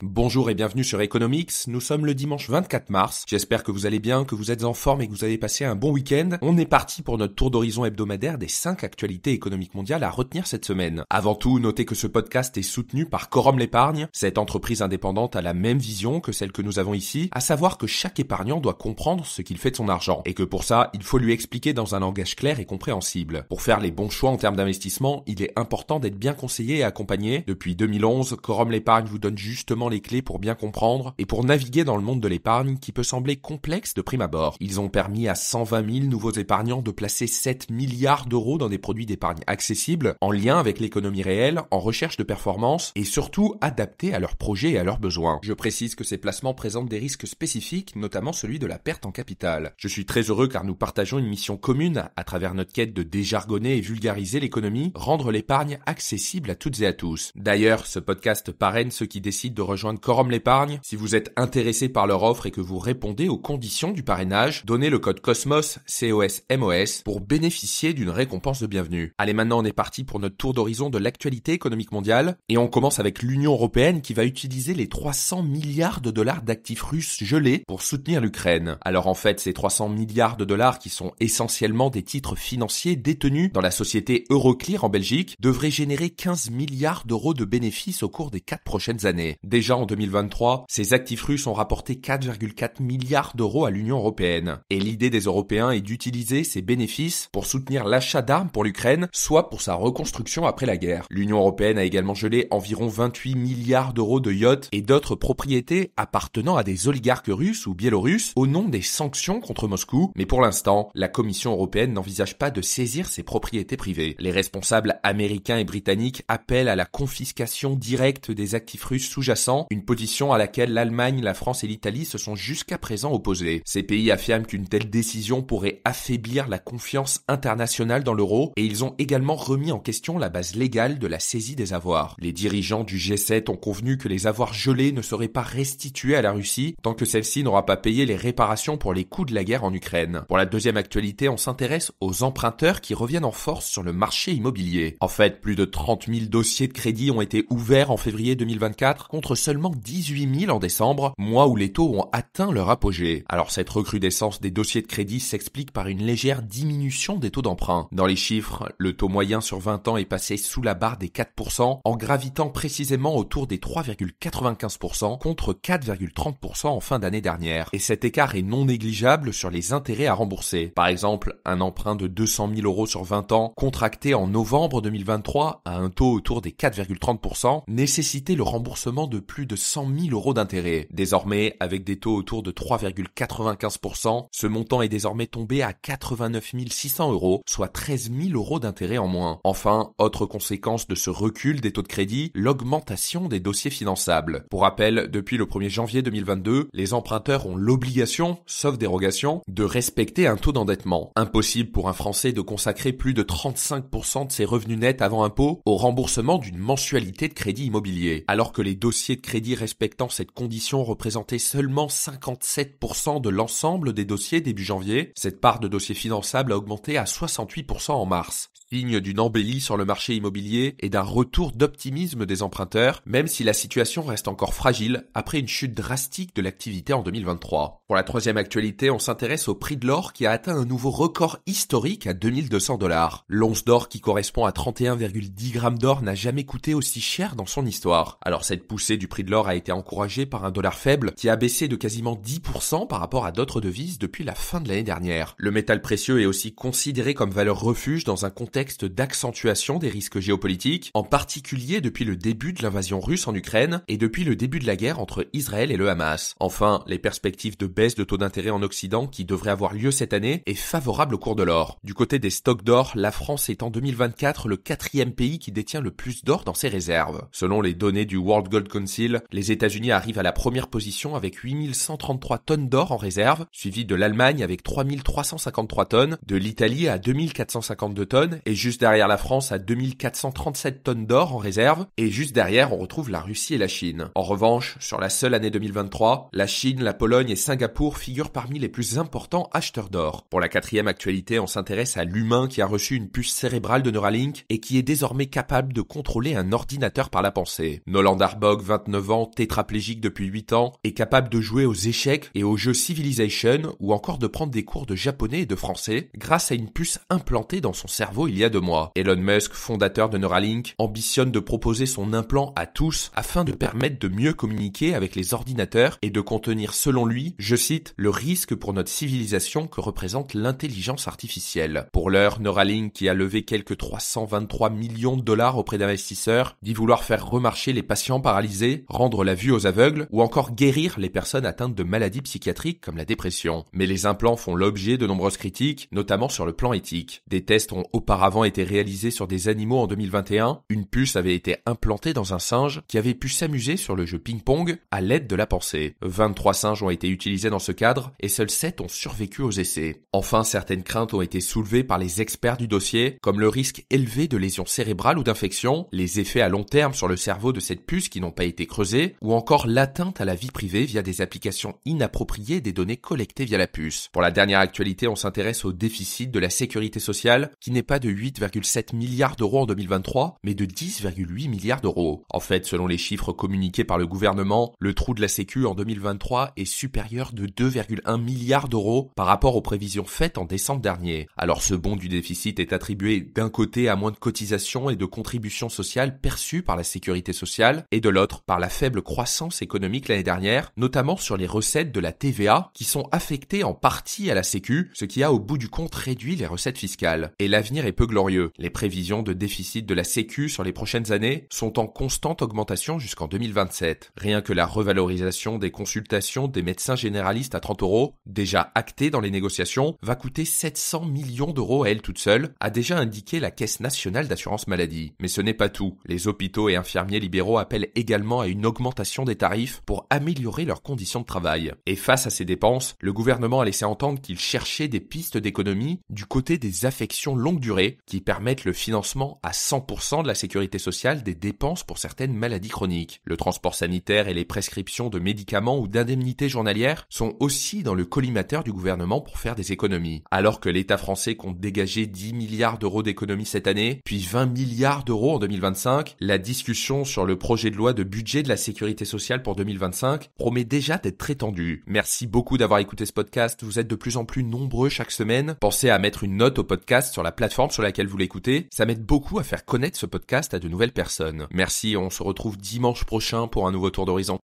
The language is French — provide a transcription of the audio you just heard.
Bonjour et bienvenue sur Economics, nous sommes le dimanche 24 mars, j'espère que vous allez bien, que vous êtes en forme et que vous avez passé un bon week-end. On est parti pour notre tour d'horizon hebdomadaire des 5 actualités économiques mondiales à retenir cette semaine. Avant tout, notez que ce podcast est soutenu par Quorum l'Épargne. Cette entreprise indépendante a la même vision que celle que nous avons ici, à savoir que chaque épargnant doit comprendre ce qu'il fait de son argent, et que pour ça, il faut lui expliquer dans un langage clair et compréhensible. Pour faire les bons choix en termes d'investissement, il est important d'être bien conseillé et accompagné. Depuis 2011, Quorum l'Épargne vous donne justement les clés pour bien comprendre et pour naviguer dans le monde de l'épargne qui peut sembler complexe de prime abord. Ils ont permis à 120 000 nouveaux épargnants de placer 7 milliards d'euros dans des produits d'épargne accessibles, en lien avec l'économie réelle, en recherche de performance et surtout adaptés à leurs projets et à leurs besoins. Je précise que ces placements présentent des risques spécifiques, notamment celui de la perte en capital. Je suis très heureux car nous partageons une mission commune à travers notre quête de déjargonner et vulgariser l'économie, rendre l'épargne accessible à toutes et à tous. D'ailleurs, ce podcast parraine ceux qui décident de rejoindre Quorum l'Épargne. Si vous êtes intéressé par leur offre et que vous répondez aux conditions du parrainage, donnez le code COSMOS, COSMOS, pour bénéficier d'une récompense de bienvenue. Allez, maintenant on est parti pour notre tour d'horizon de l'actualité économique mondiale, et on commence avec l'Union européenne qui va utiliser les 300 milliards de dollars d'actifs russes gelés pour soutenir l'Ukraine. Alors en fait, ces 300 milliards de dollars qui sont essentiellement des titres financiers détenus dans la société Euroclear en Belgique devraient générer 15 milliards d'euros de bénéfices au cours des 4 prochaines années. Déjà en 2023, ces actifs russes ont rapporté 4,4 milliards d'euros à l'Union européenne. Et l'idée des Européens est d'utiliser ces bénéfices pour soutenir l'achat d'armes pour l'Ukraine, soit pour sa reconstruction après la guerre. L'Union européenne a également gelé environ 28 milliards d'euros de yachts et d'autres propriétés appartenant à des oligarques russes ou biélorusses au nom des sanctions contre Moscou. Mais pour l'instant, la Commission européenne n'envisage pas de saisir ces propriétés privées. Les responsables américains et britanniques appellent à la confiscation directe des actifs russes sous-jacents, une position à laquelle l'Allemagne, la France et l'Italie se sont jusqu'à présent opposés. Ces pays affirment qu'une telle décision pourrait affaiblir la confiance internationale dans l'euro et ils ont également remis en question la base légale de la saisie des avoirs. Les dirigeants du G7 ont convenu que les avoirs gelés ne seraient pas restitués à la Russie tant que celle-ci n'aura pas payé les réparations pour les coûts de la guerre en Ukraine. Pour la deuxième actualité, on s'intéresse aux emprunteurs qui reviennent en force sur le marché immobilier. En fait, plus de 30 000 dossiers de crédit ont été ouverts en février 2024 contre seulement 18 000 en décembre, mois où les taux ont atteint leur apogée. Alors cette recrudescence des dossiers de crédit s'explique par une légère diminution des taux d'emprunt. Dans les chiffres, le taux moyen sur 20 ans est passé sous la barre des 4% en gravitant précisément autour des 3,95% contre 4,30% en fin d'année dernière. Et cet écart est non négligeable sur les intérêts à rembourser. Par exemple, un emprunt de 200 000 euros sur 20 ans contracté en novembre 2023 à un taux autour des 4,30% nécessitait le remboursement de plus de 100 000 euros d'intérêt. Désormais, avec des taux autour de 3,95%, ce montant est désormais tombé à 89 600 euros, soit 13 000 euros d'intérêt en moins. Enfin, autre conséquence de ce recul des taux de crédit, l'augmentation des dossiers finançables. Pour rappel, depuis le 1er janvier 2022, les emprunteurs ont l'obligation, sauf dérogation, de respecter un taux d'endettement. Impossible pour un Français de consacrer plus de 35% de ses revenus nets avant impôt au remboursement d'une mensualité de crédit immobilier, alors que les dossiers de crédit respectant cette condition représentaient seulement 57% de l'ensemble des dossiers début janvier. Cette part de dossiers finançables a augmenté à 68% en mars. Signe d'une embellie sur le marché immobilier et d'un retour d'optimisme des emprunteurs, même si la situation reste encore fragile après une chute drastique de l'activité en 2023. Pour la troisième actualité, on s'intéresse au prix de l'or qui a atteint un nouveau record historique à 2200 $. L'once d'or qui correspond à 31,10 grammes d'or n'a jamais coûté aussi cher dans son histoire. Alors cette poussée du prix de l'or a été encouragée par un dollar faible qui a baissé de quasiment 10% par rapport à d'autres devises depuis la fin de l'année dernière. Le métal précieux est aussi considéré comme valeur refuge dans un contexte d'accentuation des risques géopolitiques, en particulier depuis le début de l'invasion russe en Ukraine et depuis le début de la guerre entre Israël et le Hamas. Enfin, les perspectives de baisse de taux d'intérêt en Occident qui devraient avoir lieu cette année est favorable au cours de l'or. Du côté des stocks d'or, la France est en 2024 le 4e pays qui détient le plus d'or dans ses réserves. Selon les données du World Gold Council, les États-Unis arrivent à la première position avec 8133 tonnes d'or en réserve, suivi de l'Allemagne avec 3353 tonnes, de l'Italie à 2452 tonnes et juste derrière la France à 2437 tonnes d'or en réserve, et juste derrière on retrouve la Russie et la Chine. En revanche, sur la seule année 2023, la Chine, la Pologne et Singapour figurent parmi les plus importants acheteurs d'or. Pour la quatrième actualité, on s'intéresse à l'humain qui a reçu une puce cérébrale de Neuralink et qui est désormais capable de contrôler un ordinateur par la pensée. Nolan Arbog, 29 ans, tétraplégique depuis 8 ans, est capable de jouer aux échecs et aux jeux Civilization ou encore de prendre des cours de japonais et de français grâce à une puce implantée dans son cerveau il y a 2 mois. Elon Musk, fondateur de Neuralink, ambitionne de proposer son implant à tous afin de permettre de mieux communiquer avec les ordinateurs et de contenir selon lui, je cite, le risque pour notre civilisation que représente l'intelligence artificielle. Pour l'heure, Neuralink, qui a levé quelques 323 millions de dollars auprès d'investisseurs, dit vouloir faire remarcher les patients paralysés, rendre la vue aux aveugles ou encore guérir les personnes atteintes de maladies psychiatriques comme la dépression. Mais les implants font l'objet de nombreuses critiques, notamment sur le plan éthique. Des tests ont auparavant été réalisés sur des animaux en 2021. Une puce avait été implantée dans un singe qui avait pu s'amuser sur le jeu ping-pong à l'aide de la pensée. 23 singes ont été utilisés dans ce cadre et seuls 7 ont survécu aux essais. Enfin, certaines craintes ont été soulevées par les experts du dossier, comme le risque élevé de lésions cérébrales ou d'infections, les effets à long terme sur le cerveau de cette puce qui n'ont pas été creusés, ou encore l'atteinte à la vie privée via des applications inappropriées des données collectées via la puce. Pour la dernière actualité, on s'intéresse au déficit de la sécurité sociale, qui n'est pas de 8,7 milliards d'euros en 2023, mais de 10,8 milliards d'euros. En fait, selon les chiffres communiqués par le gouvernement, le trou de la Sécu en 2023 est supérieur de 2,1 milliards d'euros par rapport aux prévisions faites en décembre dernier. Alors ce bond du déficit est attribué d'un côté à moins de cotisations et de contributions sociales perçues par la sécurité sociale, et de l'autre par la faible croissance économique l'année dernière, notamment sur les recettes de la TVA qui sont affectées en partie à la Sécu, ce qui a au bout du compte réduit les recettes fiscales. Et l'avenir est peu glorieux. Les prévisions de déficit de la Sécu sur les prochaines années sont en constante augmentation jusqu'en 2027. Rien que la revalorisation des consultations des médecins généralistes à 30 euros, déjà actée dans les négociations, va coûter 700 millions d'euros à elle toute seule, a déjà indiqué la Caisse nationale d'assurance maladie. Mais ce n'est pas tout. Les hôpitaux et infirmiers libéraux appellent également à une augmentation des tarifs pour améliorer leurs conditions de travail. Et face à ces dépenses, le gouvernement a laissé entendre qu'il cherchait des pistes d'économie du côté des affections longue durée qui permettent le financement à 100% de la sécurité sociale des dépenses pour certaines maladies chroniques. Le transport sanitaire et les prescriptions de médicaments ou d'indemnités journalières sont aussi dans le collimateur du gouvernement pour faire des économies. Alors que l'État français compte dégager 10 milliards d'euros d'économies cette année, puis 20 milliards d'euros en 2025, la discussion sur le projet de loi de budget de la sécurité sociale pour 2025 promet déjà d'être très tendue. Merci beaucoup d'avoir écouté ce podcast, vous êtes de plus en plus nombreux chaque semaine. Pensez à mettre une note au podcast sur la plateforme sur laquelle vous l'écoutez, ça m'aide beaucoup à faire connaître ce podcast à de nouvelles personnes. Merci, on se retrouve dimanche prochain pour un nouveau tour d'horizon.